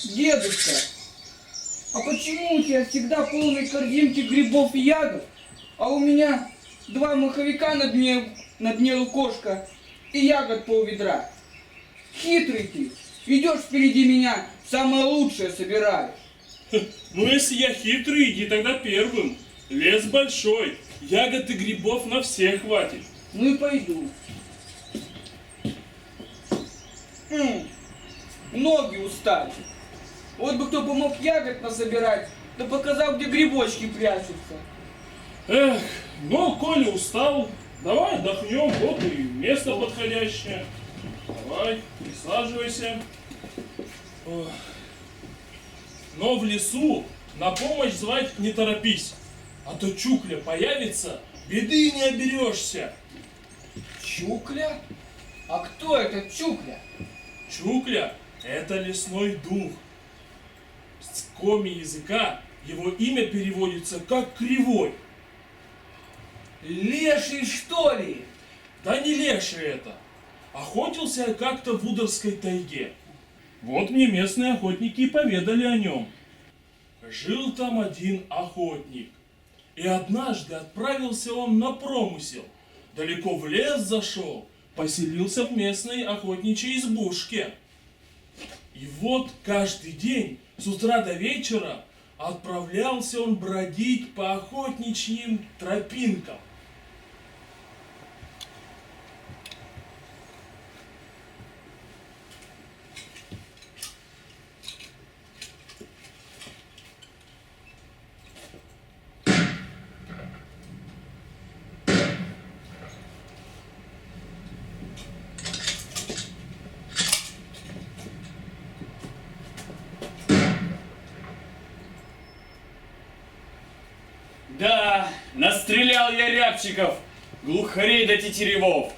Дедушка, а почему у тебя всегда полные корзинки грибов и ягод, а у меня два маховика на дне лукошка и ягод полведра? Хитрый ты, идешь впереди меня, самое лучшее собираешь. Ну если я хитрый, иди тогда первым. Лес большой, ягод и грибов на всех хватит. Ну и пойду. Ноги устали. Вот бы кто помог ягод насобирать, да показал, где грибочки прячутся. Эх, ну, коли устал, давай отдохнем, вот и место подходящее. Давай, присаживайся. Ох. Но в лесу на помощь звать не торопись, а то Чукля появится, беды не оберешься. Чукля? А кто этот Чукля? Чукля – это лесной дух. С коми языка его имя переводится как «кривой». Леший, что ли? Да не леший это. Охотился я как-то в Ударской тайге. Вот мне местные охотники и поведали о нем. Жил там один охотник. И однажды отправился он на промысел. Далеко в лес зашел, поселился в местной охотничьей избушке. И вот каждый день с утра до вечера отправлялся он бродить по охотничьим тропинкам. Да, настрелял я рябчиков, глухарей да тетеревов.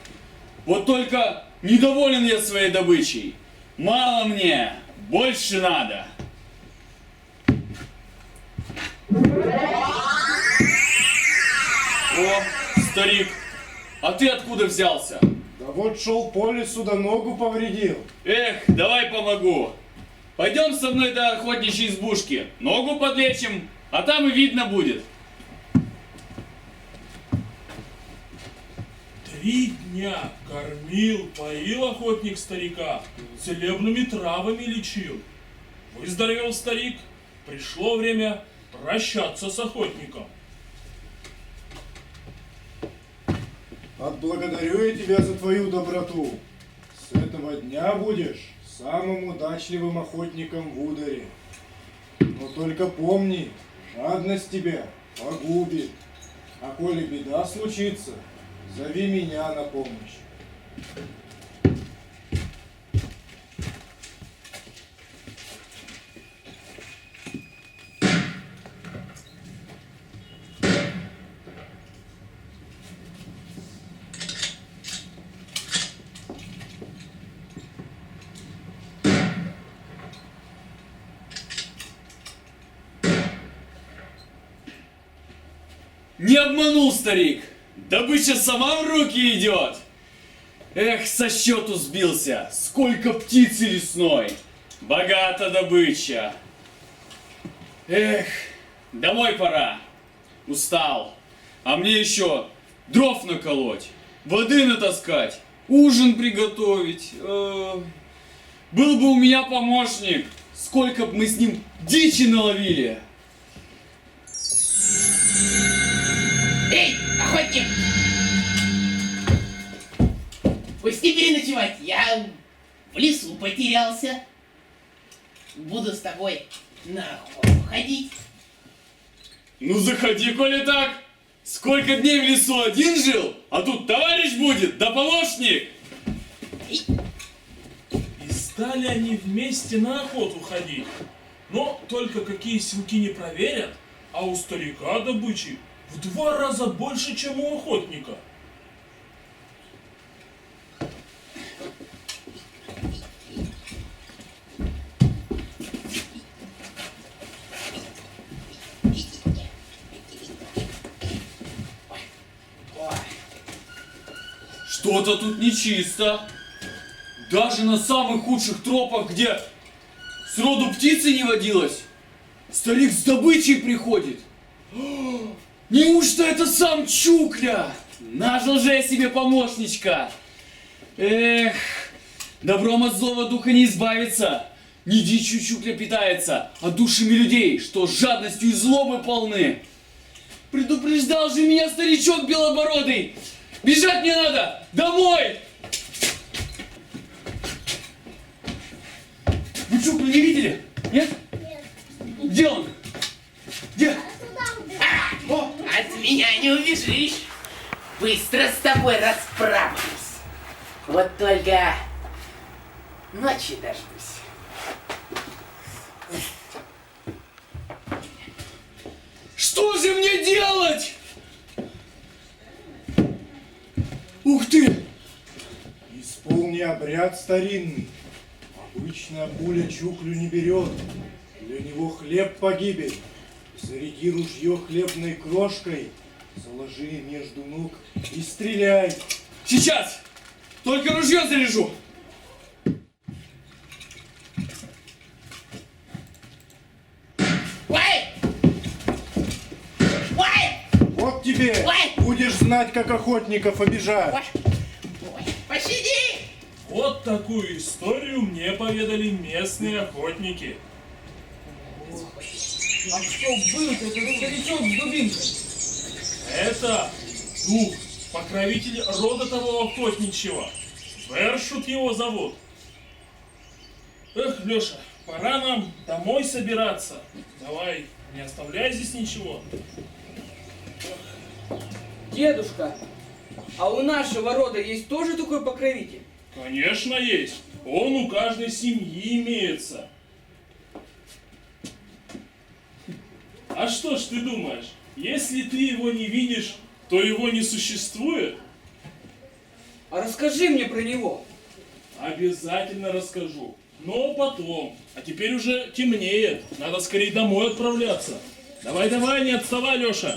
Вот только недоволен я своей добычей. Мало мне, больше надо. О, старик, а ты откуда взялся? Да вот шел по лесу, да ногу повредил. Эх, давай помогу. Пойдем со мной до охотничьей избушки, ногу подлечим, а там и видно будет. 3 дня кормил, поил охотник старика, целебными травами лечил. Выздоровел старик, пришло время прощаться с охотником. Отблагодарю я тебя за твою доброту. С этого дня будешь самым удачливым охотником в Ударе. Но только помни, жадность тебя погубит. А коли беда случится, зови меня на помощь. Не обманул старик, добыча сама в руки идет. Эх, со счету сбился, сколько птицы лесной, богата добыча. Эх, домой пора, устал, а мне еще дров наколоть, воды натаскать, ужин приготовить. Был бы у меня помощник, сколько бы мы с ним дичи наловили. Эй, охотник! Пусти переночевать, я в лесу потерялся. Буду с тобой на охоту ходить. Ну заходи, коли так. Сколько дней в лесу один жил, а тут товарищ будет, да помощник. И стали они вместе на охоту ходить. Но только какие селки не проверят, а у старика добычи в 2 раза больше, чем у охотника. Что-то тут нечисто. Даже на самых худших тропах, где сроду птицы не водилось, старик с добычей приходит. Неужто это сам Чукля? Нажил же я себе помощничка. Эх, добром от злого духа не избавиться. Не дичью Чукля питается, а душами людей, что жадностью и злобой полны. Предупреждал же меня старичок белобородый. Бежать мне надо! Домой! Вы Чуклю не видели? Нет? Где он? Где? От меня не убежишь. Быстро с тобой расправлюсь. Вот только ночи дождусь. Что же мне делать? Ух ты! Исполни обряд старинный. Обычно пуля Чуклю не берет. Для него хлеб погибель. Заряди ружье хлебной крошкой, заложи между ног и стреляй. Сейчас! Только ружье заряжу! Ой! Ой! Вот тебе! Ой! Будешь знать, как охотников обижать. Ой! Пощади! Вот такую историю мне поведали местные охотники. А кто был этот старичок с дубинкой? Это дух, покровитель рода того охотничьего. Вершут его зовут. Эх, Леша, пора нам домой собираться. Давай, не оставляй здесь ничего. Дедушка, а у нашего рода есть тоже такой покровитель? Конечно, есть. Он у каждой семьи имеется. А что ж ты думаешь, если ты его не видишь, то его не существует? А расскажи мне про него. Обязательно расскажу. Но потом. А теперь уже темнеет. Надо скорее домой отправляться. Давай, давай, не отставай, Леша.